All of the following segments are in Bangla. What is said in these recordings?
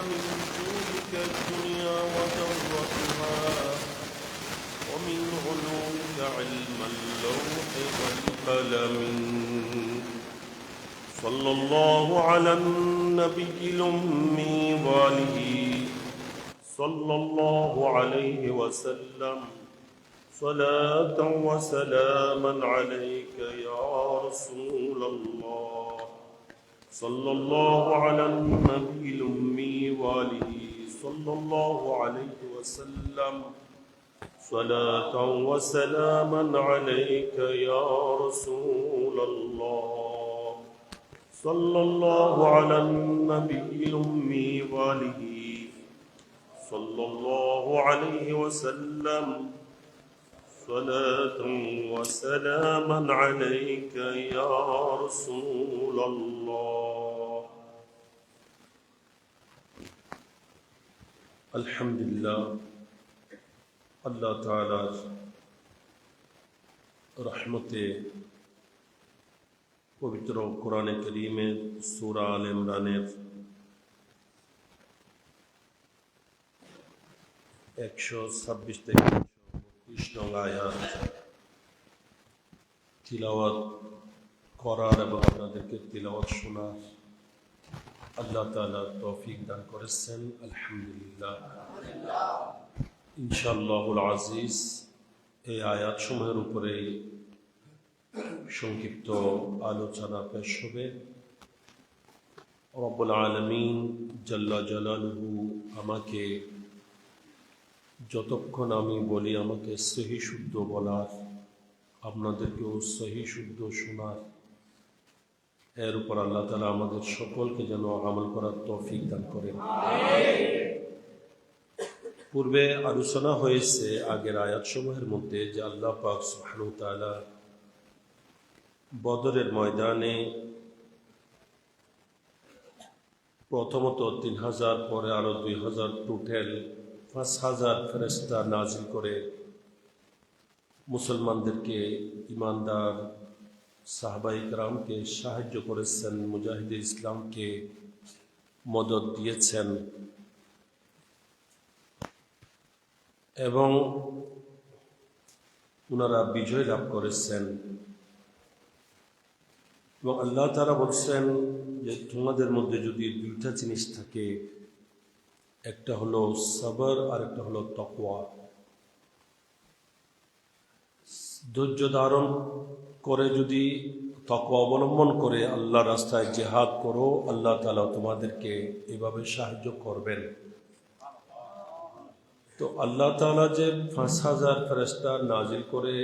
من جودك الدنيا وذرتها ومن علومك علم اللوح والقلم. صلى الله على النبي الأمي وآله صلى الله عليه وسلم صلاة وسلاما عليك يا رسول الله. صلى الله على النبي الأمي وآله صلى الله عليه وسلم صلاة وسلاما عليك يا رسول الله. صلى الله على النبي الأمي وآله صلى الله عليه وسلم صلاة وسلاما عليك يا رسول الله. الحمد لله আল্লাহ তাআলার রহমতে পবিত্র কোরআনে কারীমের সূরা আল ইমরানের 126 থেকে 132 নং আয়াত তিলাওয়াত করার এবং আপনাদেরকে তিলাওয়াত শোনার আল্লাহ তাআলা তৌফিক দান করেছেন। আলহামদুলিল্লাহ। ইনশাআল্লাহুল আজিজ এই আয়াতসমূহের উপরে সংক্ষিপ্ত আলোচনা পেশ হবে। রব্বুল আলামিন জাল্লা জালালুহু আমাকে যতক্ষণ আমি বলি আমাকে সহি শুদ্ধ বলার, আপনাদেরকেও সহি শুদ্ধ শোনার, এর উপর আল্লাহ তাআলা আমাদের সকলকে যেন আমল করার তৌফিক দান করেন। পূর্বে আলোচনা হয়েছে আগের আয়াতসমূহের মধ্যে যে আল্লাহ পাক সুবহানাহু ওয়া তাআলা বদরের ময়দানে প্রথমত 3000 পরে আরো 2000 টোটাল 5000 ফেরেশতা নাজিল করে মুসলমানদেরকে, ইমানদার সাহাবায়ে কেরামকে সাহায্য করেছেন, মুজাহিদে ইসলামকে মদদ দিয়েছেন এবং ওনারা বিজয় লাভ করেছেন। এবং আল্লাহ তাআলা বলছেন যে তোমাদের মধ্যে যদি দুইটা জিনিস থাকে, একটা হলো সবর আর একটা হলো তাকওয়া, ধৈর্য ধারণ করে যদি তাকওয়া অবলম্বন করে আল্লাহর রাস্তায় জিহাদ করো, আল্লাহ তাআলা তোমাদেরকে এভাবে সাহায্য করবেন। তো আল্লাহ তাআলা যে 5000 ফেরেশতা নাজিল করে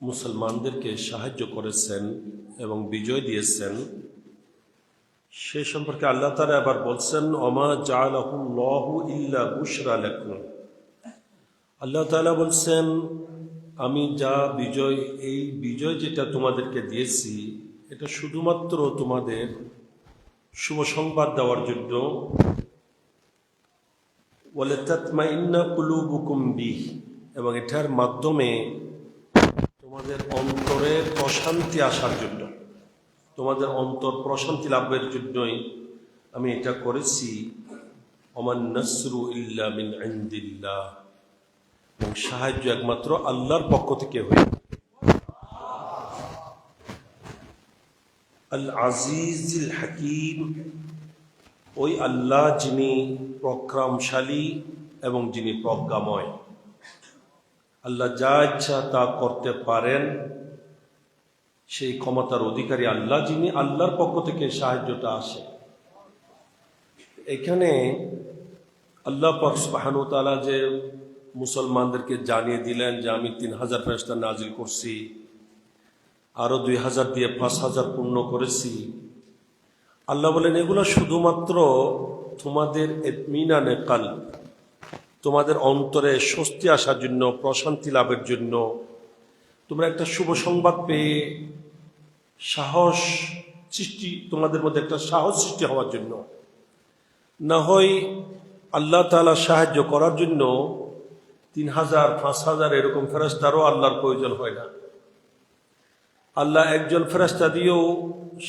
মুসলমানদেরকে সাহায্য করেছেন এবং বিজয় দিয়েছেন, সে সম্পর্কে আল্লাহ তাআলা আবার বলছেন ওমা জাআলাহুল্লাহু ইল্লা বুশরা লাকুম। আল্লাহ তাআলা বলছেন আমি যা বিজয়, এই বিজয় যেটা তোমাদেরকে দিয়েছি এটা শুধুমাত্র তোমাদের শুভ সংবাদ দেওয়ার জন্য, ওয়ালাতাতমাইন্না কুলুবুকুম বিহ, এবং এটার মাধ্যমে তোমাদের অন্তরের প্রশান্তি আসার জন্য, তোমাদের অন্তর প্রশান্তি লাভের জন্যই আমি এটা করেছি। ওমান নাসরু ইল্লা মিন ইনদিল্লাহ, এবং সাহায্য একমাত্র আল্লাহর পক্ষ থেকে হয়। আল আজিজুল হাকিম, ওই আল্লাহ যিনি প্রক্রমশালী এবং যিনি প্রজ্ঞাময়। আল্লাহ যা ইচ্ছা তা করতে পারেন, সেই ক্ষমতার অধিকারী আল্লাহ, যিনি আল্লাহর পক্ষ থেকে সাহায্যটা আসে। এখানে আল্লাহ পাক সুবহানাহু ওয়া তাআলা যে মুসলমানদেরকে জানিয়ে দিলেন যে আমি 3000 ফেরেশতা নাজিল করছি, আরো 2000 দিয়ে 5000 পূর্ণ করেছি। আল্লাহ বলেন এগুলো শুধুমাত্র তোমাদের ইতমিনানে কলব, তোমাদের অন্তরে স্বস্তি আসার জন্য, প্রশান্তি লাভের জন্য, তোমরা একটা শুভ সংবাদ পেয়ে সাহস সৃষ্টি, তোমাদের মধ্যে একটা সাহস সৃষ্টি হওয়ার জন্য। না হয় আল্লাহ তাআলা সাহায্য করার জন্য 3000 5000 এরকম ফেরেশতারও আল্লাহর প্রয়োজন হয় না। আল্লাহ একজন ফেরেশতা দিয়েও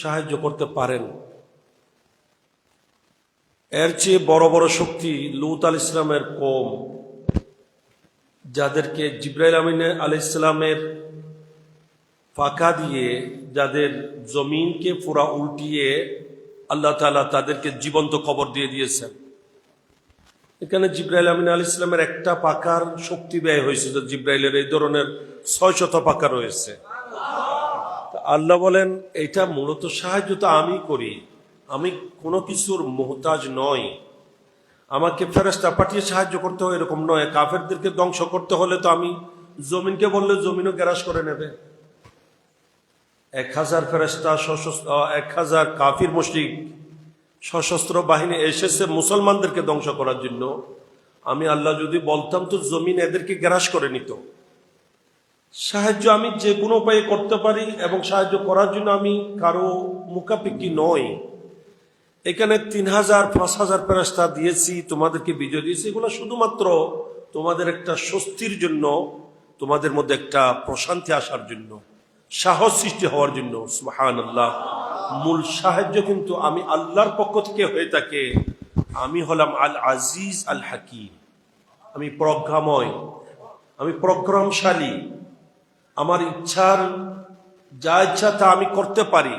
সাহায্য করতে পারেন। এর চেয়ে বড় বড় শক্তি লূত আলাইহিস সালামের কওম, যাদেরকে জিবরাইল আমিন আলাইহিস সালামের ফাঁকা দিয়ে যাদের জমিনকে পুরা উল্টিয়ে আল্লাহ তাআলা তাদেরকে জীবন্ত কবর দিয়ে দিয়েছেন। এখানে জিবরাইল আমিন আলাইহিস সালামের একটা পাকার শক্তি ব্যয় হয়েছে, যে জিবরাইলের এই ধরনের 600 পাকা রয়েছে। আল্লাহ বলেন এটা মূলত সাহায্য তো আমি করি, আমি কোনো কিছুর মুহতাজ নই। আমাকে ফেরেশতা পাঠিয়ে সাহায্য করতে হয় এরকম নয়। কাফেরদেরকে ধ্বংস করতে হলে তো আমি জমিনকে বললে জমিনও গ্রাস করে নেবে। 1000 ফেরেশতা 1000 কাফির মুশরিক সশস্ত্র বাহিনী এসেছে মুসলমানদেরকে ধ্বংস করার জন্য। আমি আল্লাহ যদি বলতাম তো জমিন এদেরকে গ্রাস করে নিত। সাহায্য আমি যে কোনো উপায়ে করতে পারি এবং সাহায্য করার জন্য আমি কারো মুখাপেক্ষী নই। এখানে 3000 5000 ফেরেশতা দিয়েছি, তোমাদেরকে বিজয় দিয়েছি, এগুলো শুধুমাত্র তোমাদের একটা স্বস্তির জন্য, তোমাদের মধ্যে একটা প্রশান্তি আসার জন্য, সাহস সৃষ্টি হওয়ার জন্য। সুবহানাল্লাহ। মূল সাহায্য কিন্তু আমি আল্লাহর পক্ষ থেকে হয়ে থাকে। আমি হলাম আল আজিজ আল হাকিম, আমি প্রজ্ঞাময়, আমি প্রোগ্রামশালী। আমার ইচ্ছার যা ইচ্ছা তা আমি করতে পারি।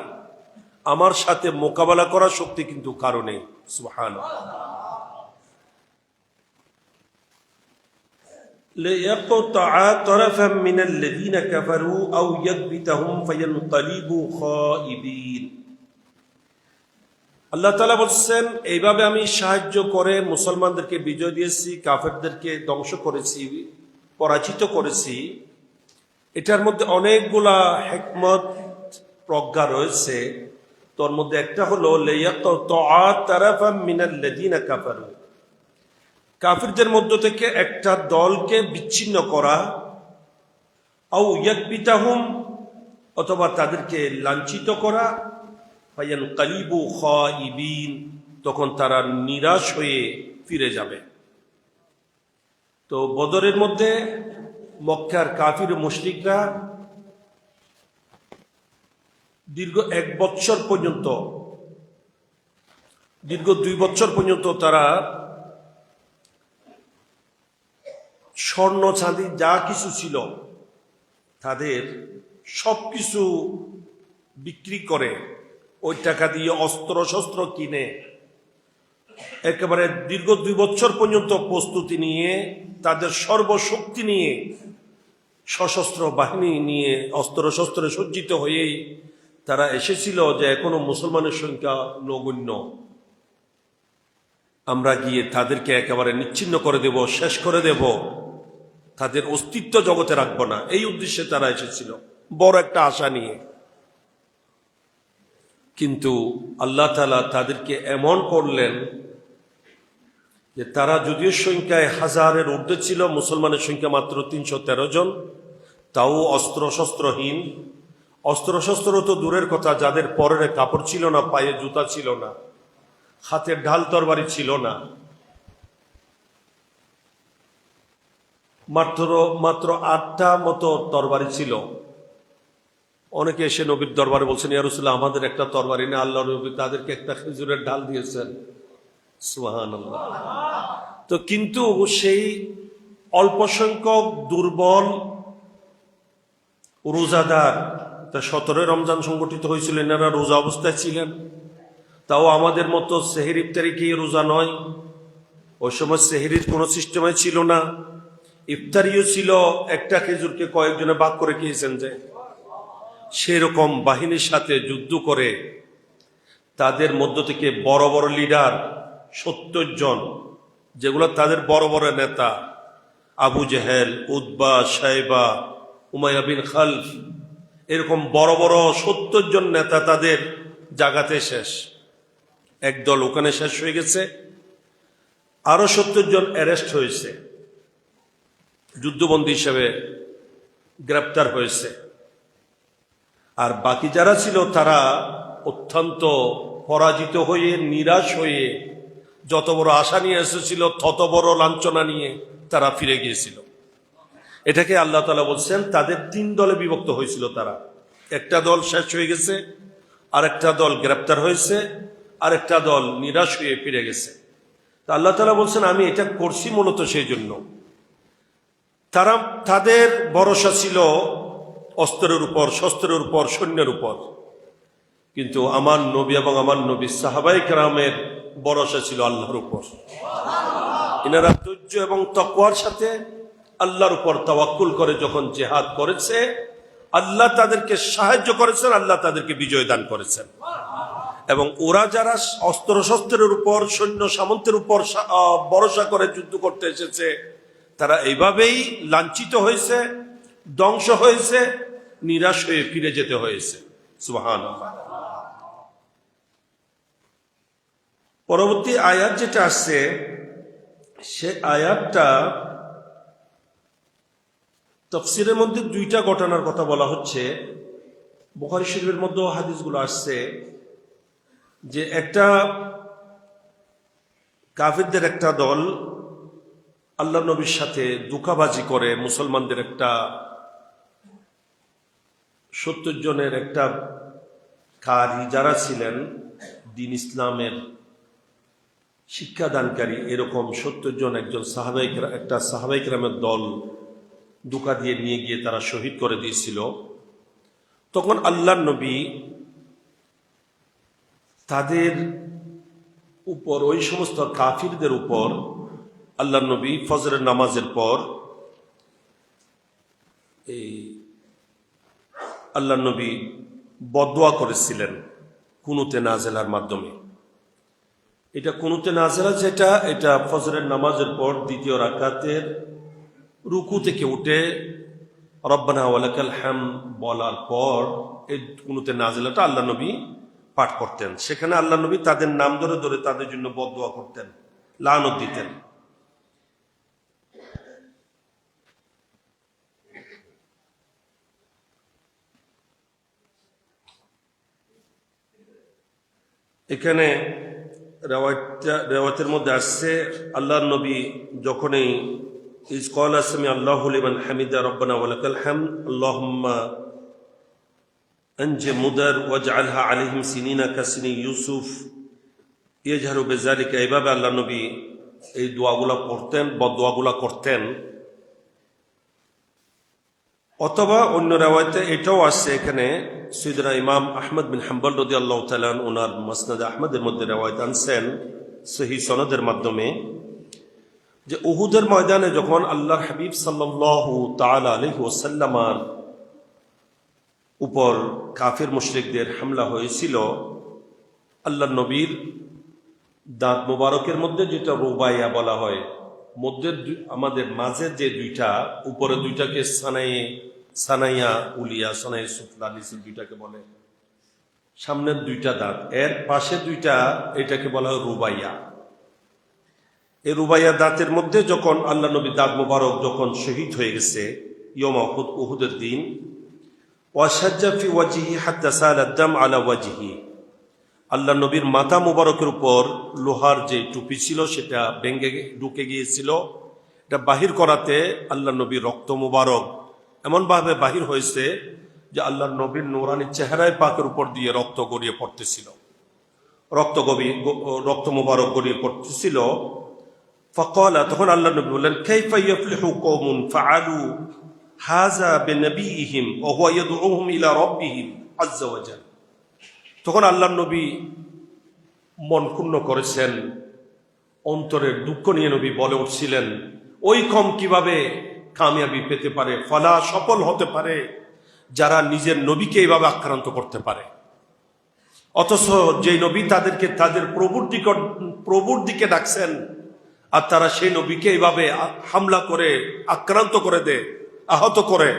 আমার সাথে মোকাবেলা করার শক্তি কিন্তু কারণে। সুবহানাল্লাহ। ليقطع طرفا من الذين كفروا أو يكبتهم فينقلبوا خائبين। আল্লাহ তাআলা বলছেন এইভাবে আমি সাহায্য করে মুসলমানদেরকে বিজয় দিয়েছি, কাফেরদেরকে ধ্বংস করেছি, পরাজিত করেছি। এটার মধ্যে অনেকগুলা হিকমত প্রজ্ঞা রয়েছে। তোর মধ্যে একটা হলো লিয়াকতাআ তারাফাম মিনাল্লাযিনা কাফারু, কাফিরদের মধ্য থেকে একটা দলকে বিচ্ছিন্ন করা, আও ইয়াকবিতাহুম, অথবা তাদেরকে লাঞ্ছিত করা, ফায়ানকালিবু খাইবিন, তখন তারা নিরাশ হয়ে ফিরে যাবে। তো বদরের মধ্যে মক্কার কাফির মুশরিকরা দীর্ঘ 1 বছর পর্যন্ত, দীর্ঘ 2 বছর পর্যন্ত তারা স্বর্ণ চাঁদি যা কিছু ছিল তাদের সবকিছু বিক্রি করে ওই টাকা দিয়ে অস্ত্র শস্ত্র কিনে একেবারে দীর্ঘ 2 বছর পর্যন্ত প্রস্তুতি নিয়ে, তাদের সর্বশক্তি নিয়ে, সশস্ত্র বাহিনী নিয়ে, অস্ত্র শস্ত্রে সজ্জিত হয়েই তারা এসেছিল যে এখনো মুসলমানের সংখ্যা নগণ্য, আমরা গিয়ে তাদেরকে একেবারে নিচ্ছিন্ন করে দেব, শেষ করে দেব, তাদের অস্তিত্ব জগতে রাখবো না। এই উদ্দেশ্যে তারা এসেছিল বড় একটা আশা নিয়ে। কিন্তু আল্লাহ তাআলা তাদেরকে এমন করলেন যে তারা যদিও সংখ্যায় 1000-এর ঊর্ধ্বে ছিল, মুসলমানের সংখ্যা মাত্র 313 জন, তাও অস্ত্র শস্ত্রহীন। অস্ত্র শস্ত্র তো দূরের কথা, যাদের পরনে কাপড় ছিল না, পায়ে জুতা ছিল না, হাতে ঢাল তরবারি ছিল না, মাত্র 8টা মতো তরবারি ছিল। অনেকে এসে নবীর দরবারে বলছেন, ইয়া রাসূলুল্লাহ আমাদের একটা তরবারি না। আল্লাহ নবী তাদেরকে একটা খেজুরের ডাল দিয়েছেন। সুবহানাল্লাহ। তো কিন্তু সেই অল্প সংখ্যক দুর্বল রোজাদার, তা 17 রমজান সংগঠিত হয়েছিল, এনারা রোজা অবস্থায় ছিলেন, তাও আমাদের মতো সেহরি ইফতারি খেয়ে রোজা নয়। ওই সময় সেহরির কোনো সিস্টেমে ছিল না, ইফতারিও ছিল একটা খেজুরকে কয়েকজনে ভাগ করে খেয়েছেন। যে সেরকম বাহিনীর সাথে যুদ্ধ করে তাদের মধ্য থেকে বড় বড় লিডার 70 জন, যেগুলো তাদের বড় বড় নেতা, আবু জেহেল, উতবা, শাইবা, উমাইয়া বিন খালফ, এরকম বড় বড় 70 জন নেতা তাদের জায়গাতে শেষ। একদল ওখানে শেষ হয়ে গেছে, আরো 70 জন অ্যারেস্ট হয়েছে, যুদ্ধবন্দী হিসেবে গ্রেপ্তার হয়েছে। আর বাকি যারা ছিল তারা অত্যন্ত পরাজিত হয়ে, নিরাশ হয়ে, যত বড় আশা নিয়ে এসেছিল তত বড় লাঞ্ছনা নিয়ে তারা ফিরে গিয়েছিল। এটাকে আল্লাহ তাআলা বলছেন তাদের 3 দলে বিভক্ত হয়েছিল তারা। একটা দল শেষ হয়ে গেছে, আরেকটা দল গ্রেপ্তার হয়েছে, আরেকটা দল নিরাশ হয়ে ফিরে গেছে। তা আল্লাহ তাআলা বলছেন আমি এটা করছি মূলত সেই জন্য তাদের ভরসা ছিল অস্ত্রের উপর, শস্ত্রের উপর, সৈন্যের উপর, কিন্তু আমার নবী এবং আমার নবী সাহাবায়ে কেরামের ভরসা ছিল আল্লাহর উপর। এনারা ধৈর্য এবং তাকওয়ার সাথে আল্লাহর উপর তাওয়াক্কুল করে যখন জিহাদ করেছে, আল্লাহ তাদেরকে সাহায্য করেছেন, আল্লাহ তাদেরকে বিজয় দান করেছেন। এবং ওরা যারা অস্ত্র শস্ত্রের উপর, সৈন্য সামন্তের উপর ভরসা করে যুদ্ধ করতে এসেছে, তারা এইভাবেই লাঞ্ছিত হয়েছে, ধ্বংস হয়েছে, নিরাশ হয়ে ফিরে যেতে হয়েছে। সুবহানাল্লাহ। পরবর্তী আয়াত যেটা আসছে, সে আয়াতটা তাফসীরের মধ্যে দুইটা ঘটনার কথা বলা হচ্ছে। বুখারী শরীফের মধ্যে হাদিসগুলো আসছে যে একটা কাফিরদের একটা দল আল্লাহ নবীর সাথে ধোঁকাবাজি করে মুসলমানদের একটা 70 জনের একটা কারি যারা ছিলেন দ্বীন ইসলামের শিক্ষাদানকারী, এরকম 70 জন একটা সাহাবায়ে কেরামের দল ধোঁকা দিয়ে নিয়ে গিয়ে তারা শহীদ করে দিয়েছিল। তখন আল্লাহর নবী তাদের উপর, ওই সমস্ত কাফিরদের উপর আল্লাহর নবী ফজরের নামাজের পর আল্লাহর নবী বদদোয়া করেছিলেন কুনুতে নাজেলার মাধ্যমে। এটা কুনুতে নাজেলা যেটা, এটা ফজরের নামাজের পর দ্বিতীয় রাকাতের রুকু থেকে উঠে রব্বানা ওয়ালাকাল হামদ বলার পর এই কুনুতে নাজেলাটা আল্লাহ নবী পাঠ করতেন। সেখানে আল্লাহ নবী তাদের নাম ধরে ধরে তাদের জন্য বদদোয়া করতেন, লানত দিতেন। এখানে রেওয়াতের মধ্যে আসছে আল্লাহর নবী যখনই ইজ ক্বালা সামি আল্লাহু লিমান হামিদা রব্বানা ওয়ালাকাল হামদ আল্লাহুম্মা আনজি মুদার ওয়াজআলহা আলাইহিম সিনিনা কাসনি ইউসুফ ইয়াজহারু বিযালিকা, এইভাবে আল্লাহ নবী এই দোয়াগুলা পড়তেন, বদদোয়াগুলা করতেন। অথবা অন্য রেওয়ায়েতে এটাও আসছে, এখানে সাইয়েদনা ইমাম আহমদ বিন হাম্বল রাদিয়াল্লাহু তাআলা ওনার মুসনাদ আহমদের মধ্যে রেওয়ায়েত আনছেন সহিহ সনদের মাধ্যমে যে উহুদের ময়দানে যখন আল্লাহর হাবিব সাল্লাল্লাহু তাআলা আলাইহি ওয়াসাল্লামের উপর কাফির মুশরিকদের হামলা হয়েছিল, আল্লাহর নবীর দাঁত মোবারকের মধ্যে যেটা রুবাইয়া বলা হয়, মধ্যে আমাদের মাঝের যে দুইটা, উপরে দুইটাকে সানাইয়া উলিয়া, সানাই সুফলা, নিচের দুইটাকে বলে সামনের দুইটা দাঁত, এর পাশে দুইটা, এটাকে বলা হয় রুবাইয়া। এই রুবাইয়া দাঁতের মধ্যে যখন আল্লাহ নবী দাঁত মোবারক যখন শহীদ হয়ে গেছে ইয়ম উহুদ, উহুদের দিন, ওয়াশাজ্জা ফি ওয়াজহি হাত্তা সালা দাম আলা ওয়াজহি, আল্লাহ নবীর মাথা মুবারকের উপর লোহার যে টুপি ছিল সেটা ভেঙে ঢুকে গিয়েছিল। এটা বাহির করাতে আল্লাহ নবীর রক্ত মুবারক এমনভাবে বাহির হয়েছে যে আল্লাহ নবীর নূরানী চেহারায় পাকের উপর দিয়ে রক্ত গড়িয়ে পড়তেছিল, রক্ত মুবারক গড়িয়ে পড়তেছিল। ফাকালা, তখন আল্লাহ নবী বললেন কাইফা ইয়াফলিহু কওমুন ফাআলু হাযা বিনবিয়িহিম ওয়া হুয়া ইয়াদউহুম ইলা রাব্বিহিম আযজা ওয়া জাল। তখন আল্লাহ নবী মন ক্ষুণ্ণ করেছেন, অন্তরের দুঃখ নিয়ে নবী বলে উঠছিলেন, ওই কম কিভাবে কামিয়াবি পেতে পারে, ফলা সফল হতে পারে যারা নিজের নবীকে এইভাবে আক্রান্ত করতে পারে, অথচ যে নবী তাদেরকে তাদের প্রভুর দিকে ডাকছেন আর তারা সেই নবীকে এইভাবে হামলা করে আক্রান্ত করে দেয়, আহত করে,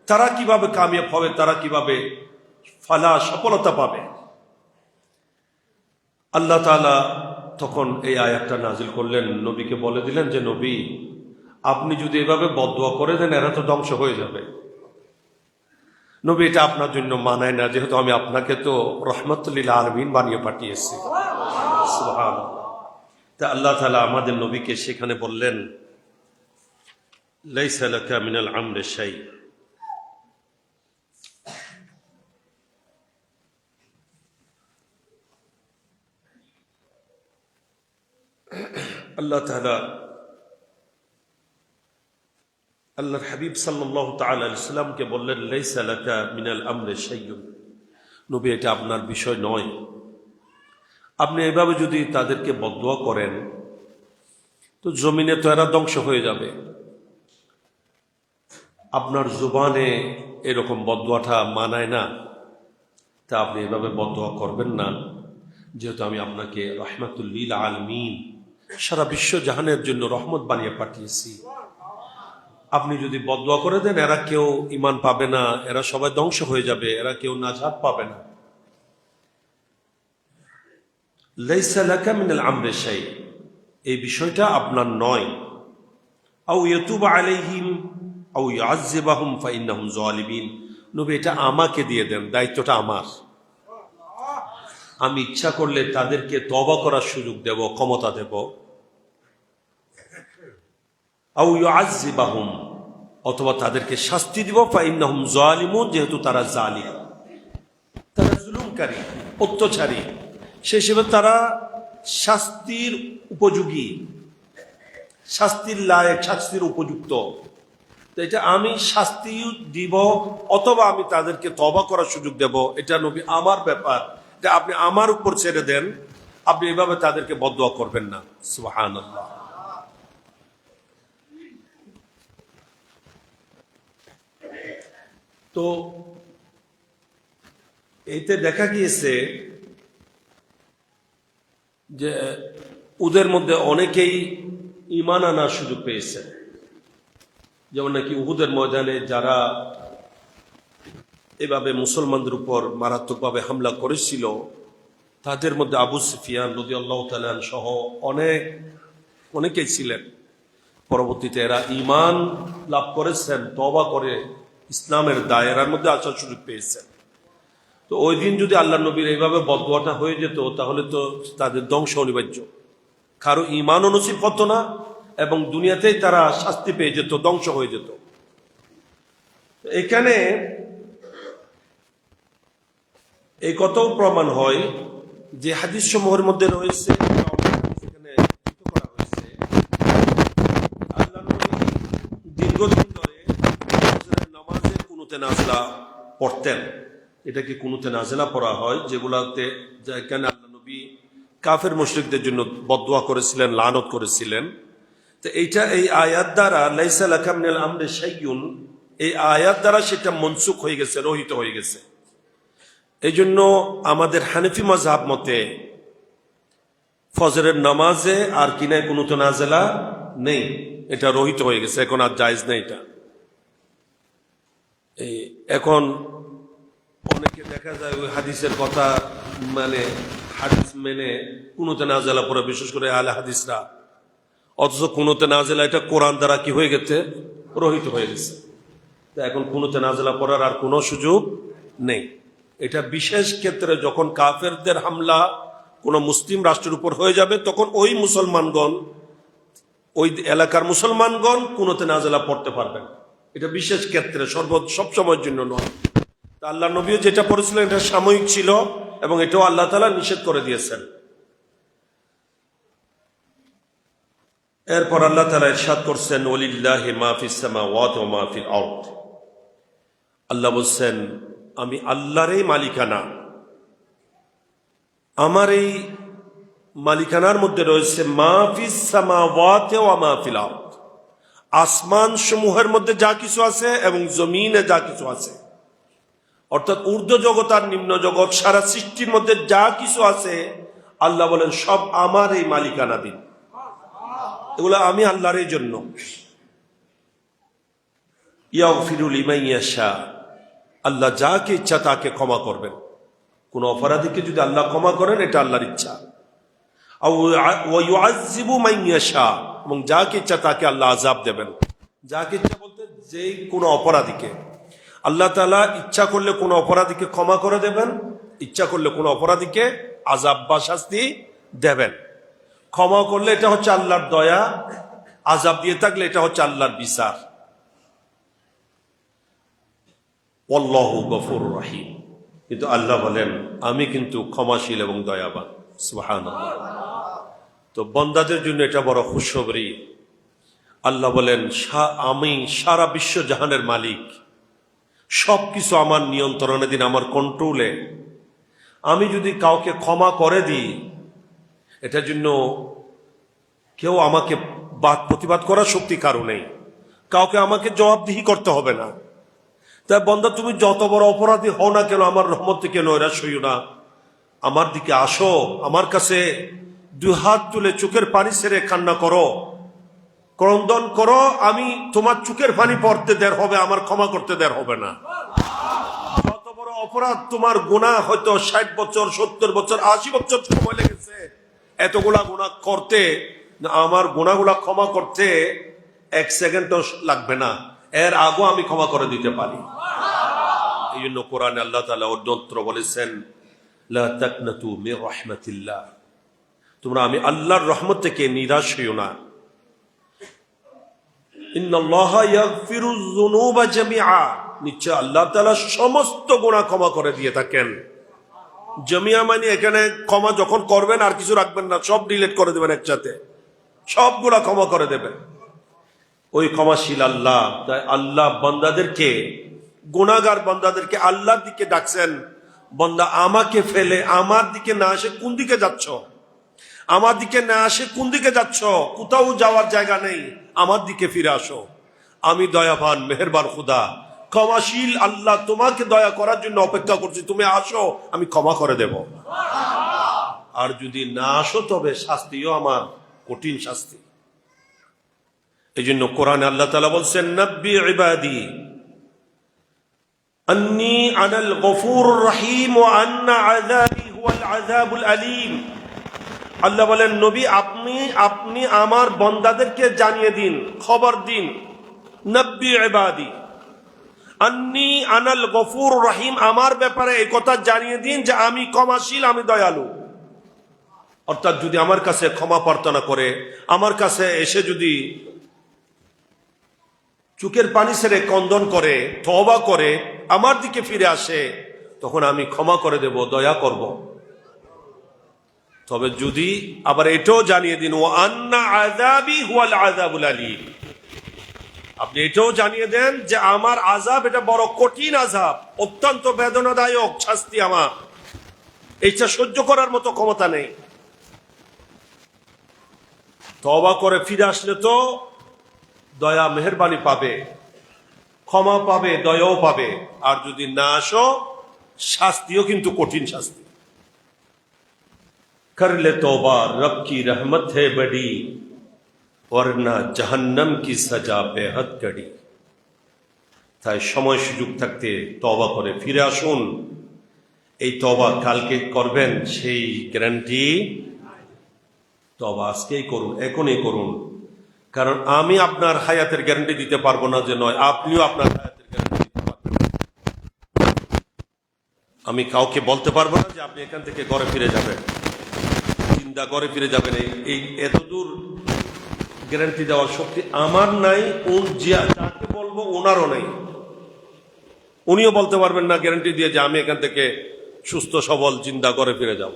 তারা কিভাবে কামিয়াব হবে, তারা কিভাবে ফালা সফলতা পাবে। আল্লাহ তাআলা তখন এই আয়াতটা নাজিল করলেন, নবীকে বলে দিলেন যে নবী, আপনি যদি এভাবে বদদোয়া করে দেন এরা তো ধ্বংস হয়ে যাবে। নবী, এটা আপনার জন্য মানায় না, যেহেতু আমি আপনাকে তো রহমতুল লিল আলামিন বানিয়ে পাঠিয়েছি। সুবহানাল্লাহ। তা আল্লাহ তাআলা আমাদের নবীকে সেখানে বললেন লাইসা লাকা মিনাল আমরি শাই, আল্লাহ তাআলা আল্লাহর হাবিব সাল্লাল্লাহু তাআলা আলাইহি সাল্লামকে বললেন, লাইসা লাকা মিনাল আমরি শাইউন, নবী এটা আপনার বিষয় নয়। আপনি এভাবে যদি তাদেরকে বদদুয়া করেন তো জমিনে তো এরা ধ্বংস হয়ে যাবে। আপনার জুবানে এরকম বদদুয়াটা মানায় না, তা আপনি এভাবে বদদুয়া করবেন না, যেহেতু আমি আপনাকে রাহমাতুল লিল আলামিন, সারা বিশ্ব জাহানের জন্য রহমত বানিয়ে পাঠিয়েছি। আপনি যদি বদদুয়া করে দেন এরা কেউ ঈমান পাবে না, এরা সবাই ধ্বংস হয়ে যাবে, এরা কেউ নাজাত পাবে না। লাইসা লাকা মিনাল আমরি শাই, এই বিষয়টা আপনার নয়। আও ইয়াতুবা আলাইহিম আও ইউআযযিবাহুম ফাইন্নাহুম যালিমিন, নবী এটা আমাকে দিয়ে দেন, দায়িত্বটা আমার। আমি ইচ্ছা করলে তাদেরকে তওবা করার সুযোগ দেব, ক্ষমতা দেব। আও ইউআযযিবাহুম, অথবা তাদেরকে শাস্তি দিব, ফাইন্নাহুম যালিমুন, যেহেতু তারা জালিম, তারা জুলুমকারী, অত্যাচারী, সেই হিসেবে তারা শাস্তির উপযোগী, শাস্তির লায়ক, শাস্তির উপযুক্ত। তো এটা আমি শাস্তি দিব অথবা আমি তাদেরকে তওবা করার সুযোগ দেব, এটা নবী আমার ব্যাপার, এটা আপনি আমার উপর ছেড়ে দেন। আপনি এভাবে তাদেরকে বদদুয়া করবেন না। সুবহানাল্লাহ। তো এইতে দেখা গিয়েছে যে ওদের মধ্যে অনেকেই ঈমান আনার সুযোগ পেয়েছে, যেমন নাকি উহুদের ময়দানে যারা এভাবে মুসলমানদের উপর মারাত্মকভাবে হামলা করেছিল, তাদের মধ্যে আবু সুফিয়ান রাদিয়াল্লাহু তাআলা সহ অনেকেই ছিলেন। পরবর্তীতে এরা ঈমান লাভ করেছেন, তওবা করে ইসলামের দায়রার মধ্যে আসার সুযোগ পেয়েছেন। তো ওই দিন যদি আল্লাহ নবীর এইভাবে বদদুয়াটা হয়ে যেত তাহলে তো তাদের ধ্বংস অনিবার্য, কারো ঈমানও নসিব হতো না এবং দুনিয়াতেই তারা শাস্তি পেয়ে যেত, ধ্বংস হয়ে যেত। এখানে এই কথাও প্রমাণ হয় যে হাদিস সমূহের মধ্যে রয়েছে, আল্লাহ নবী দীর্ঘদিন ধরে নামাজে কুনুতে নাজলা পড়তেন। এটাকে কুনুতে নাজেলা পড়া হয়, যেগুলাতে যেখানে আল্লাহ নবী কাফের মুশরিকদের জন্য বদদুয়া করেছিলেন, লানত করেছিলেন। তো এইটা এই আয়াত দ্বারা, লাইসা লাকা মিনাল আমরি শাইউন, এই আয়াত দ্বারা সেটা মনসুখ হয়ে গেছে, রহিত হয়ে গেছে। এই জন্য আমাদের হানাফি মাযহাব মতে ফজরের নামাজে আর কিনায় কুনুতে নাজেলা নেই, এটা রহিত হয়ে গেছে, এখন আর জায়েজ নেই এটা। এখন অনেকে দেখা যায় ওই হাদিসের কথা মানে হাদিস মেনে কুনুতে নাজেলা পড়ে, বিশেষ করে আহলে হাদিসরা, অথচ কুনুতে নাজেলা এটা কোরআন দ্বারা কি হয়ে গেছে, রহিত হয়ে গেছে। এখন কুনুতে নাজেলা পড়ার আর কোনো সুযোগ নেই। এটা বিশেষ ক্ষেত্রে যখন কাফেরদের হামলা কোনো মুসলিম রাষ্ট্রের উপর হয়ে যাবে, তখন ওই মুসলমানগণ, ওই এলাকার মুসলমানগণ কুনুতে নাজেলা পড়তে পারবেন। এটা বিশেষ ক্ষেত্রে, সব সময়ের জন্য নয়। আল্লাহ নবীও যেটা পড়েছিলেন এটা সাময়িক ছিল এবং এটাও আল্লাহ তাআলা নিষেধ করে দিয়েছেন। এরপর আল্লাহ তাআলা ইরশাদ করছেন, ওয়ালিল্লাহি মা ফিস সামাওয়াতি ওয়া মা ফিল আরদ, আল্লাহ বলছেন আমি আল্লাহরই মালিকানা, আমার এই মালিকানার মধ্যে রয়েছে মা ফিস সামাওয়াতি ওয়া মা ফিল আরদ, আসমান সমূহের মধ্যে যা কিছু আছে এবং জমিনে যা কিছু আছে, অর্থাৎ ঊর্ধ্ব জগৎ আর নিম্ন জগৎ, সারা সৃষ্টির মধ্যে যা কিছু আছে, আল্লাহ বলেন সব আমার এই মালিকানাধীন, এগুলো আমি আল্লাহর জন্য। ইয়াগফিরু লিমান ইয়াশা, আল্লাহ যাকে ইচ্ছা তাকে ক্ষমা করবেন। কোন অপরাধীকে যদি আল্লাহ ক্ষমা করেন এটা আল্লাহর ইচ্ছা। ওয়া ইউআযযিবু মান ইয়াশা, এবং যাকে ইচ্ছা তাকে আল্লাহ আযাব দেবেন। যাকে ইচ্ছা বলতে যে কোনো অপরাধীকে আল্লাহ তাআলা ইচ্ছা করলে কোনো অপরাধীকে ক্ষমা করে দেবেন, ইচ্ছা করলে কোনো অপরাধীকে আযাব বা শাস্তি দেবেন। ক্ষমা করলে এটা হচ্ছে আল্লাহর দয়া, আযাব দিয়ে থাকলে এটা হচ্ছে আল্লাহর বিচার। আল্লাহু গফুরুর রহিম, কিন্তু আল্লাহ বলেন আমি কিন্তু ক্ষমাশীল এবং দয়াবান। সুবহানাল্লাহ। তো বান্দাদের জন্য এটা বড় খুশখবরি। আল্লাহ বলেন, আমি সারা বিশ্ব জাহানের মালিক, সবকিছু আমার নিয়ন্ত্রণাধীন, আমার কন্ট্রোলে। আমি যদি কাউকে ক্ষমা করে দিই, এটার জন্য কেউ আমাকে প্রতিবাদ করার শক্তি কারো নেই, কাউকে আমাকে জবাবদিহি করতে হবে না। তাই বন্দা, তুমি যত বড় অপরাধী হও না কেন, আমার রহমত থেকে নৈরাশ হইও না, আমার দিকে আসো, আমার কাছে দুই হাত তুলে চোখের পানি ছেড়ে কান্না করো, ক্রন্দন করো। আমি তোমার চোখের পানি পড়তে দের হবে, আমার ক্ষমা করতে দের হবে না। যত বড় অপরাধ, তোমার গুনাহ হয়তো 60 বছর, 70 বছর, 80 বছর সময় লেগেছে এতগুলা গুনাহ করতে, আমার গুনাহগুলা ক্ষমা করতে 1 সেকেন্ডও লাগবে না, এর আগেও আমি ক্ষমা করে দিতে পারি। এই জন্য কোরআনে আল্লাহ তাআলা অন্যত্র বলেছেন, লা তাকনাতু মির রাহমাতিল্লাহ, তোমরা আমি আল্লাহর রহমত থেকে নিরাশ হইও না। ইন্নাল্লাহা ইয়াগফিরুয যুনুবা জামিআ, নিশ্চয় আল্লাহ তাআলা সমস্ত গুনাহ ক্ষমা করে দিয়ে থাকেন। জামিআ মানে এখানে ক্ষমা যখন করবেন আর কিছু রাখবেন না, সব ডিলিট করে দেবেন একসাথে, সবগুলা ক্ষমা করে দেবেন। ওই ক্ষমাশীল আল্লাহ। তাই আল্লাহ বান্দাদেরকে, গুনাহগার বান্দাদেরকে আল্লাহর দিকে ডাকছেন, বান্দা আমাকে ফেলে আমার দিকে না আসে কোন দিকে যাচ্ছ, আমার দিকে না আসে কোন দিকে যাচ্ছ, কোথাও যাওয়ার জায়গা নেই, আমার দিকে ফিরে আসো। আমি দয়াবান মেহেরবান খুদা, ক্ষমাশীল আল্লাহ, তোমাকে দয়া করার জন্য অপেক্ষা করছি, তুমি আসো, আমি ক্ষমা করে দেব। আর যদি না আসো তবে শাস্তিও আমার কঠিন শাস্তি। এই জন্য কোরআনে আল্লাহ তাআলা বলছেন, নব্বি ইবাদি আন্নী আনাল গফুরুর রহিম ওয়া আন্না আযাবি হুয়াল আযাবুল আলীম। আল্লাহ বলেন, নবী আপনি আমার বান্দাদেরকে জানিয়ে দিন, খবর দিন, নব্বি ইবাদি আন্নী আনাল গফুরুর রহিম, আমার ব্যাপারে এই কথা জানিয়ে দিন যে আমি ক্ষমাশীল, আমি দয়ালু। অর্থাৎ যদি আমার কাছে ক্ষমা প্রার্থনা করে, আমার কাছে এসে যদি চোখের পানি ছেড়ে ক্রন্দন করে, তওবা করে, আমার দিকে ফিরে আসে, তখন আমি ক্ষমা করে দেব, দয়া করব। তবে যদি আবার এটাও জানিয়ে দিন, ওয়া আন্না আযাবি হুয়াল আযাবুল আলীম, আপনি এটাও জানিয়ে দেন যে আমার আযাব এটা বড় কঠিন আযাব, অত্যন্ত বেদনাদায়ক শাস্তি, আমার এইটা সহ্য করার মতো ক্ষমতা নেই। তওবা করে ফিরে আসলে তো দয়া মেহেরবানি পাবে, ক্ষমা পাবে, দয়াও পাবে। আর যদি না আসো, শাস্তিও কিন্তু কঠিন শাস্তি। করলে তওবা রব কি রহমত है बड़ी वरना जहन्नम की सजा बेहद कड़ी। তাই সময় সুযোগ থাকতে তওবা করে ফিরে আসুন। এই তওবা কালকে করবেন সেই গ্যারান্টি, তওবা আজকেই করুন, এখনই করুন। কারণ আমি আপনার হায়াতের গ্যারান্টি দিতে পারবো না যে নয়, আপনিও আপনার হায়াতের গ্যারান্টি দিতে পারবেন। আমি কাউকে বলতে পারবো না যে আপনি এখান থেকে ঘরে ফিরে যাবেন, জিন্দা ঘরে ফিরে যাবেন, এই এতদূর গ্যারান্টি দেওয়ার শক্তি আমার নাই, যাকে বলবো ওনারও নেই। উনিও বলতে পারবেন না গ্যারান্টি দিয়ে যে আমি এখান থেকে সুস্থ সবল জিন্দা ঘরে ফিরে যাব।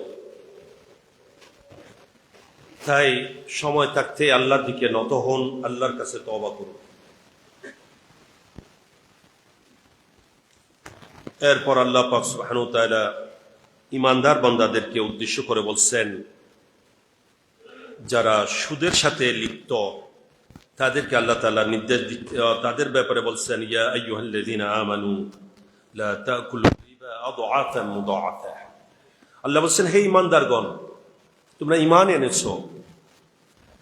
তাই সময় থাকতে আল্লাহর দিকে নত হন, আল্লাহর কাছে তওবা করুন। এরপর আল্লাহ পাক সুবহানাহু ওয়া তাআলা ঈমানদার বান্দাদেরকে উদ্দেশ্য করে বলছেন, যারা সুদের সাথে লিপ্ত তাদেরকে আল্লাহ তাআলা নির্দেশ তাদের ব্যাপারে বলছেন, ইয়া আইয়ুহাল্লাযীনা আমানু লা তাকুলু রিবা আদআফান মুদাআফা। আল্লাহ বলছেন, হে ঈমানদারগণ, তোমরা ঈমান এনেছো,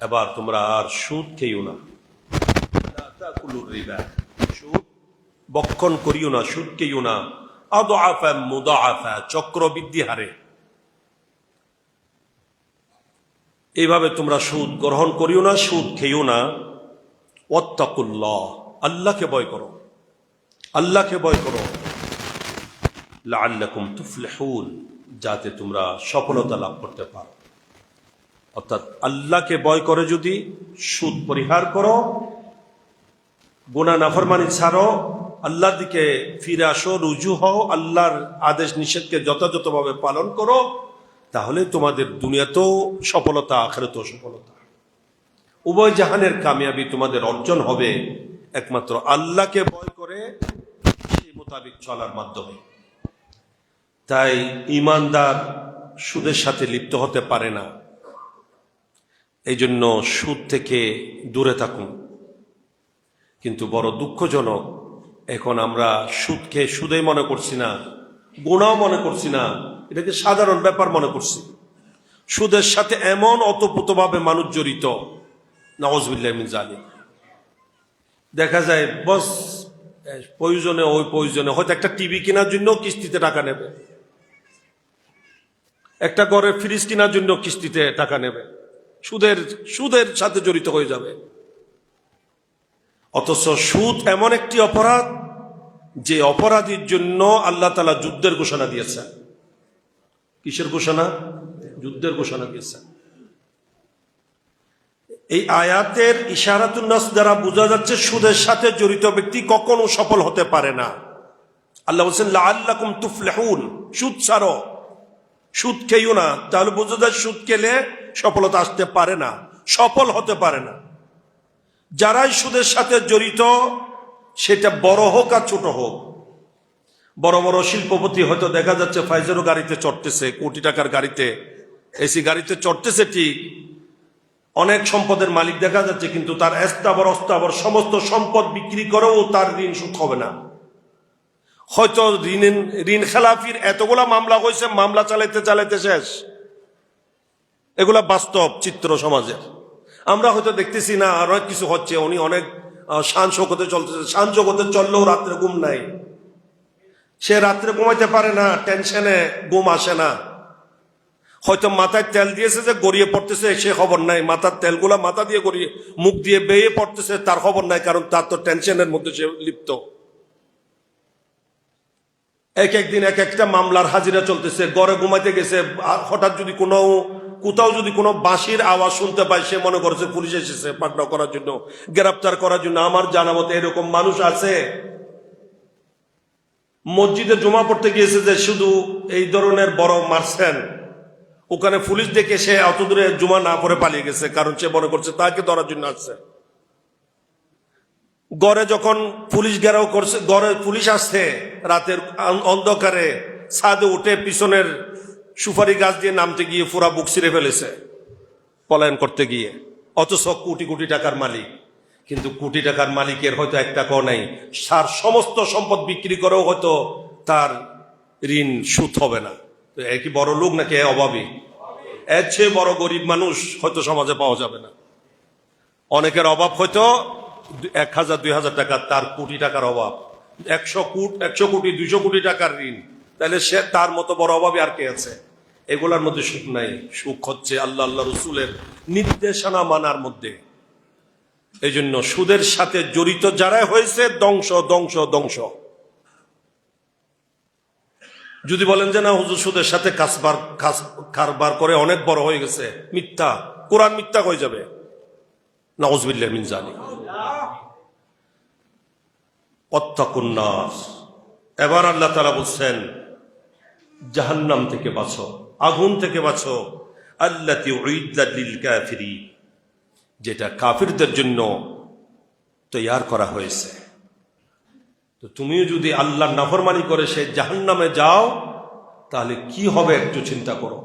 এবার তোমরা আর সুদ খেও না। লা তাকুলু রিবা, সুদ বক্ষণ করিও না, সুদ খেও না। আদআফান মুদাআফা, চক্রবৃদ্ধি হারে। এইভাবে তোমরা সুদ গ্রহণ করিও না, সুদ খেও না। ওয়াত্তাকুল্লাহ, আল্লাহকে ভয় করো, আল্লাহকে ভয় করো। লাআল্লাকুম তুফলিহুন, যাতে তোমরা সফলতা লাভ করতে পারো। অর্থাৎ আল্লাহকে ভয় করে যদি সুদ পরিহার করো, গুনাহ নাফরমানি ছাড়ো, আল্লাহর দিকে ফিরে আসো, রুজু হও, আল্লাহর আদেশ নিষেধকে যথাযথভাবে পালন করো, তাহলে তোমাদের দুনিয়াতেও সফলতা, আখিরাতেও সফলতা, উভয় জাহানের কামিয়াবি তোমাদের অর্জন হবে একমাত্র আল্লাহকে ভয় করে সেই মোতাবেক চলার মাধ্যমে। তাই ঈমানদার সুদের সাথে লিপ্ত হতে পারে না। এই জন্য সুদ থেকে দূরে থাকুন। কিন্তু বড় দুঃখজনক, এখন আমরা সুদকে সুদেই মনে করছি না, গুনাহ মনে করছি না, এটাকে সাধারণ ব্যাপার মনে করছি। সুদের সাথে এমন অতপ্রোতভাবে মানুষ জড়িত, নাউযুবিল্লাহি মিন যালিক। দেখা যায় বস প্রয়োজনে, ওই প্রয়োজনে হয়তো একটা টিভি কেনার জন্য কিস্তিতে টাকা নেবে, একটা ঘরের ফ্রিজ কেনার জন্য কিস্তিতে টাকা নেবে, সুদের সাথে জড়িত হয়ে যাবে। অথচ সুদ এমন একটি অপরাধ যে অপরাধীর জন্য আল্লাহ তাআলা যুদ্ধের ঘোষণা দিয়েছেন। কিসের ঘোষণা? যুদ্ধের ঘোষণা দিয়েছেন। এই আয়াতের ইশারাতুন নাস দ্বারা বোঝা যাচ্ছে সুদের সাথে জড়িত ব্যক্তি কখনো সফল হতে পারে না। আল্লাহ বলছেন লাআল্লাকুম তুফলিহুন, সুদ ছাড়ো, সুদ খেইও না। তাহলে বোঝা যায় সুদ খেলে সফলতা আসতে পারে না, সফল হতে পারে না। যারাই সুদের সাথে জড়িত, সেটা বড় হোক আর ছোট হোক, বড় বড় শিল্পপতি হয়তো দেখা যাচ্ছে ফাইজেরও গাড়িতে চড়তেছে, কোটি টাকার গাড়িতে, এসি গাড়িতে চড়তেছে, ঠিক অনেক সম্পদের মালিক দেখা যাচ্ছে, কিন্তু তার অস্তাবর সমস্ত সম্পদ বিক্রি করেও তার ঋণ শোধ হবে না। হয়তো ঋণ খেলাফির এতগুলা মামলা হয়েছে, মামলা চালাইতে চালাইতে শেষ। এগুলা বাস্তব চিত্র সমাজের। আমরা হয়তো দেখতেছি না, আর অনেক কিছু হচ্ছে, উনি অনেক শান শৌকতে চলতেছে, শান শৌকতে চললেও রাত্রে ঘুম নাই, সে রাত্রে ঘুমাইতে পারে না, টেনশনে ঘুম আসে না। হয়তো মাথায় তেল দিয়েছে যে গড়িয়ে পড়তেছে, সে খবর নাই, মাথার তেলগুলা মাথা দিয়ে গড়িয়ে মুখ দিয়ে বেয়ে পড়তেছে, তার খবর নাই, কারণ তার তো টেনশনের মধ্যে সে লিপ্ত। এক একদিন এক একটা মামলার হাজিরা চলতেছে, ঘরে ঘুমাইতে গেছে, হঠাৎ যদি কোথাও যদি কোনো বাঁশির আওয়াজ শুনতে পায়, সে মনে করছে পুলিশ এসেছে পাকড়াও করার জন্য, গ্রেফতার করার জন্য। আমার জানা মতে এরকম মানুষ আছে। মসজিদে জমা পড়তে গিয়েছে যে শুধু এই ধরনের বড় মারছেন, ওখানে পুলিশ দেখে সে অত দূরে জুমা না পড়ে পালিয়ে গেছে, কারণ সে মনে করছে তাকে ধরার জন্য আসছে। গড়ে যখন পুলিশ ঘেরাও করছে, গড়ে পুলিশ আসছে রাতের অন্ধকারে, ছাদে উঠে পিছনের সুপারি গাছ দিয়ে নামতে গিয়ে পুরা বুক ছিঁড়ে ফেলেছে পলায়ন করতে গিয়ে। অথচ কোটি কোটি টাকার মালিক, কিন্তু কোটি টাকার মালিকের হয়তো এক টাকাও নাই, তার সমস্ত সম্পদ বিক্রি করেও হয়তো তার ঋণ শোধ হবে না। তো এ কি বড় লোক নাকি অভাবী? এর চেয়ে বড় গরিব মানুষ হয়তো সমাজে পাওয়া যাবে না। অনেকের অভাব হয়তো 1000-2000 টাকা, তার কোটি টাকার অভাব, 100 কোটি 200 কোটি টাকার ঋণ। তাহলে সে তার মতো বড় অভাবী আর কে আছে? এগুলার মধ্যে সুখ নাই। সুখ হচ্ছে আল্লাহ রসুলের নির্দেশনা মানার মধ্যে। এই জন্য সুদের সাথে জড়িত যারা হয়েছে, ধ্বংস ধ্বংস ধ্বংস। যদি বলেন যে না হুজুর সুদের সাথে কারবার করে অনেক বড় হয়ে গেছে, মিথ্যা, কোরআন মিথ্যা হয়ে যাবে। নাউযুবিল্লাহি মিন যালিক। ওয়াত্তাকুন নাস। এবার আল্লাহ তাআলা বলছেন জাহান্নাম থেকে বাঁচো, আগুন থেকে বাঁচো। আল্লাতী উইদ্দাত লিল কাফিরিন, যেটা কাফিরদের জন্য তৈয়ার করা হয়েছে। তো তুমিও যদি আল্লাহর নাফরমানি করে সেই জাহান্নামে যাও, তাহলে কি হবে একটু চিন্তা করো।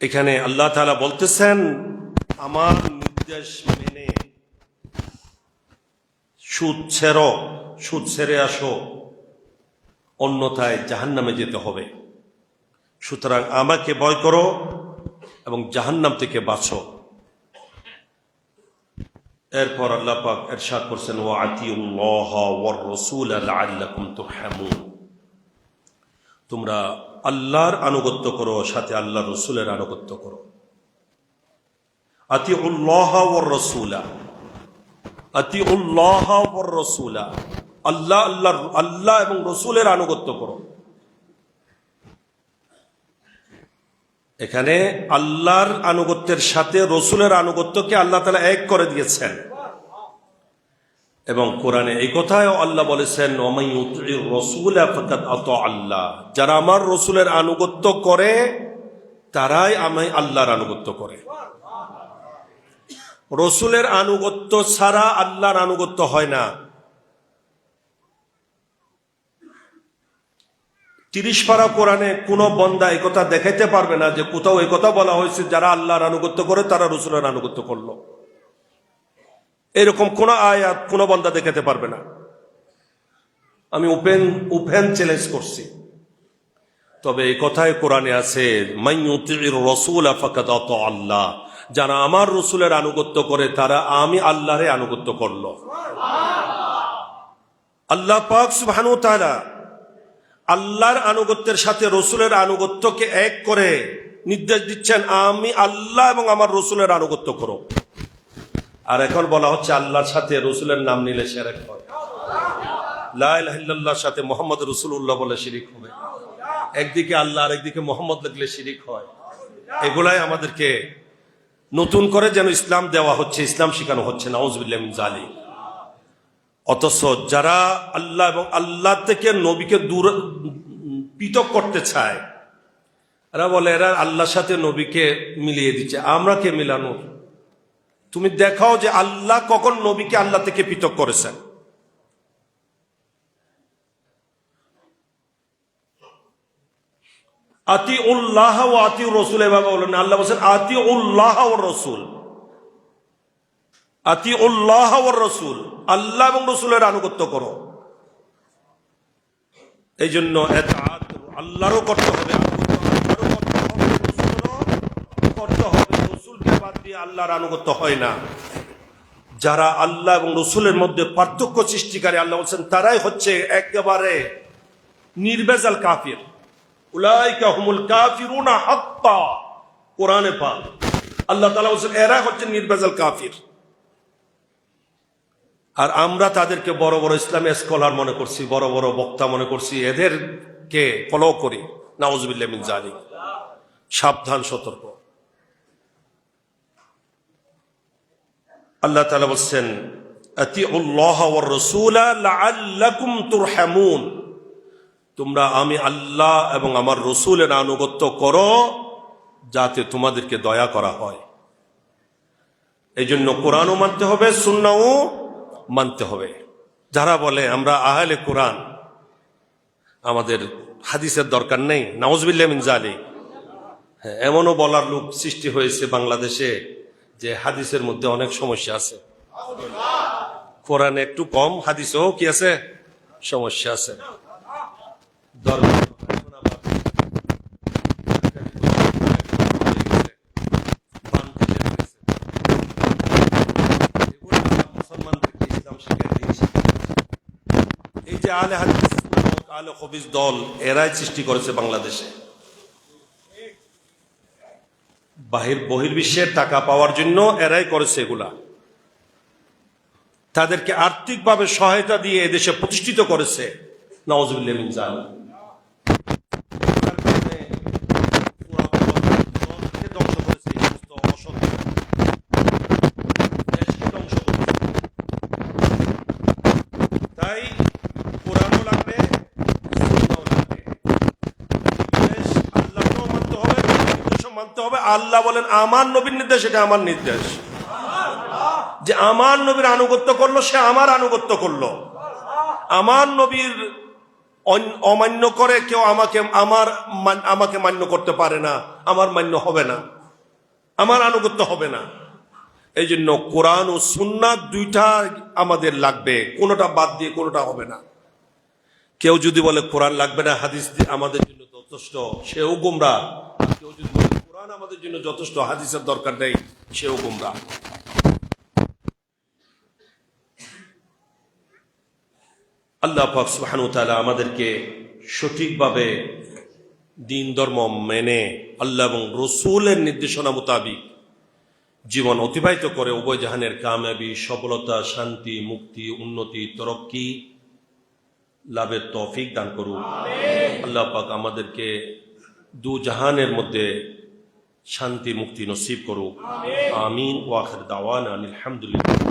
এখানে আল্লাহ তাআলা বলতেছেন আমার নির্দেশ মেনে সুদ ছেড়ে আসো, অন্যথায় জাহান্নামে যেতে হবে। সুতরাং আমাকে ভয় করো এবং জাহান্নাম থেকে বাঁচো। এরপর আল্লাহ পাক ইরশাদ করছেন ওয়া আতিউল্লাহ ওয়ার রাসূল লাআল্লাকুম তুরহামুন, তোমরা আল্লাহর আনুগত্য করো, সাথে আল্লাহর রাসূলের আনুগত্য করো। আতিউল্লাহ ওয়ার রাসূল, আতিউল্লাহ ওয়ার রাসূল, আল্লাহ এবং রাসূলের আনুগত্য করো। এখানে আল্লাহর আনুগত্যের সাথে রাসূলের আনুগত্যকে আল্লাহ তাআলা এক করে দিয়েছেন। এবং কোরআনে এই কথাও আল্লাহ বলেছেন ওয়ামান ইউতিউর রাসূলা ফাকাদ আতা আল্লাহ, যারা আমার রসুলের আনুগত্য করে তারাই আমি আল্লাহর আনুগত্য করে। রসুলের আনুগত্য ছাড়া আল্লাহর আনুগত্য হয় না। 30 পারা কোরআনে কোন বন্দা এই কথা দেখাইতে পারবে না যে কোথাও এই কথা বলা হয়েছে যারা আল্লাহর আনুগত্য করে তারা রসুলের আনুগত্য করলো। এরকম কোন আয়াত কোন বন্দা দেখাতে পারবে না। আমি ওপেন চ্যালেঞ্জ করছি। তবে এই কথায় কোরআনে আছে মান ইউতিউর রাসূলা ফাকাদ আতা আল্লাহ, যারা আমার রসুলের আনুগত্য করে তারা আমি আল্লাহরে আনুগত্য করলো। আল্লাহ পাক সুবহানাহু ওয়া তাআলা আল্লাহর আনুগত্যের সাথে রসুলের আনুগত্যকে এক করে নির্দেশ দিচ্ছেন, আমি আল্লাহ এবং আমার রসুলের আনুগত্য করো। আর এখন বলা হচ্ছে আল্লাহর সাথে রসুলের নাম নিলে শিরক হয়, লা ইলাহা ইল্লাল্লাহর সাথে মুহাম্মদ রাসূলুল্লাহ বলে শিরক হবে, একদিকে আল্লাহ আর একদিকে মুহাম্মদ লিখলে শিরক হয়। এগুলাই আমাদেরকে নতুন করে যেন ইসলাম দেওয়া হচ্ছে, ইসলাম শেখানো হচ্ছে, নাউযুবিল্লাহি মিন যালিক। অথচ যারা আল্লাহ এবং আল্লাহ থেকে নবীকে দূর পৃথক করতে চায়, এরা বলে এরা আল্লাহর সাথে নবীকে মিলিয়ে দিচ্ছে। আমরা কে মিলানো? তুমি দেখাও যে আল্লাহ কখন নবীকে আল্লাহ থেকে পৃথক করেছেন। আতিউল্লাহ ওয়া আতিউর রাসূল, এভাবে বলেন। আল্লাহ বলেন আতিউল্লাহ ওয়ার রাসূল, আতিউল্লাহ ওয়ার রাসূল, আল্লাহ এবং রাসূলের আনুগত্য করো। এই জন্য ইতাআত আল্লাহরও করতে হবে, করতে হবে। রাসূলকে বাদ দিয়ে আল্লাহর আনুগত্য হয় না। যারা আল্লাহ এবং রাসূলের মধ্যে পার্থক্য সৃষ্টিকারী, আল্লাহ বলেন তারাই হচ্ছে একেবারে নির্ভেজাল কাফির। উলাইকা হুমুল কাফিরুনা হাক্কা, কোরআনে পাক আল্লাহ তাআলা বলেন এরা হচ্ছে নির্ভেজাল কাফির। আর আমরা তাদেরকে বড় বড় ইসলামী স্কলার মনে করছি, বড় বড় বক্তা মনে করছি, এদেরকে ফলো করি। নাউযুবিল্লাহি মিন যালিক। সাবধান, সতর্ক। আল্লাহ তাআলা বলেন আতিউল্লাহ ওয়ার রাসূলা লাআল্লাকুম তুরহামুন, তোমরা আমি আল্লাহ এবং আমার রসুলের আনুগত্য করো যাতে তোমাদেরকে দয়া করা হয়। এই জন্য কোরআনও মানতে হবে, সুন্নাহও মানতে হবে। যারা বলে আমরা আহলে কোরআন, আমাদের হাদিসের দরকার নেই, নাউযুবিল্লাহি মিন যালিক। হ্যাঁ, এমনও বলার লোক সৃষ্টি হয়েছে বাংলাদেশে যে হাদিসের মধ্যে অনেক সমস্যা আছে, কোরআনে একটু কম, হাদিসেও কি আছে, সমস্যা আছে। এই যে আলে হাদিস আলে খবিস দল, এরাই সৃষ্টি করেছে বাংলাদেশে। বহির্বিশ্বের টাকা পাওয়ার জন্য এরাই করেছে এগুলা। তাদেরকে আর্থিকভাবে সহায়তা দিয়ে এদেশে প্রতিষ্ঠিত করেছে। নাউযুবিল্লাহি মিন যালিক। তাই কোরআনও লাগবে, সুন্নাহও লাগবে। আল্লাহকেও মানতে হবে, নির্দেশও মানতে হবে। আল্লাহ বলেন আমার নবীর নির্দেশ, এটা আমার নির্দেশ। যে আমার নবীর আনুগত্য করলো সে আমার আনুগত্য করলো। আমার নবীর অমান্য করে কেউ আমাকে মান্য করতে পারে না, আমার মান্য হবে না, আমার আনুগত্য হবে না। এই জন্য কোরআন ও সুন্নাত দুইটা আমাদের লাগবে, কোনোটা বাদ দিয়ে কোনোটা হবে না। কেউ যদি বলে কোরআন লাগবে না, হাদিস আমাদের জন্য যথেষ্ট, সেও গোমরাহ। কেউ যদি বলে কোরআন আমাদের জন্য যথেষ্ট, হাদিসের দরকার নেই, সেও গোমরাহ। আল্লাহ পাক সুবহানাহু ওয়া তাআলা আমাদেরকে সঠিকভাবে দ্বীন ধর্ম মেনে আল্লাহ এবং রসুলের নির্দেশনা মোতাবিক জীবন অতিবাহিত করে উভয় জাহানের কামিয়াবি, সফলতা, শান্তি, মুক্তি, উন্নতি, তরক্কি লাভের তৌফিক দান করুন। আল্লাহ পাক আমাদেরকে দু জাহানের মধ্যে শান্তি মুক্তি নসিব করুন। আমিন। ওয়া আখির দাওয়ানা আলহামদুলিল্লাহ।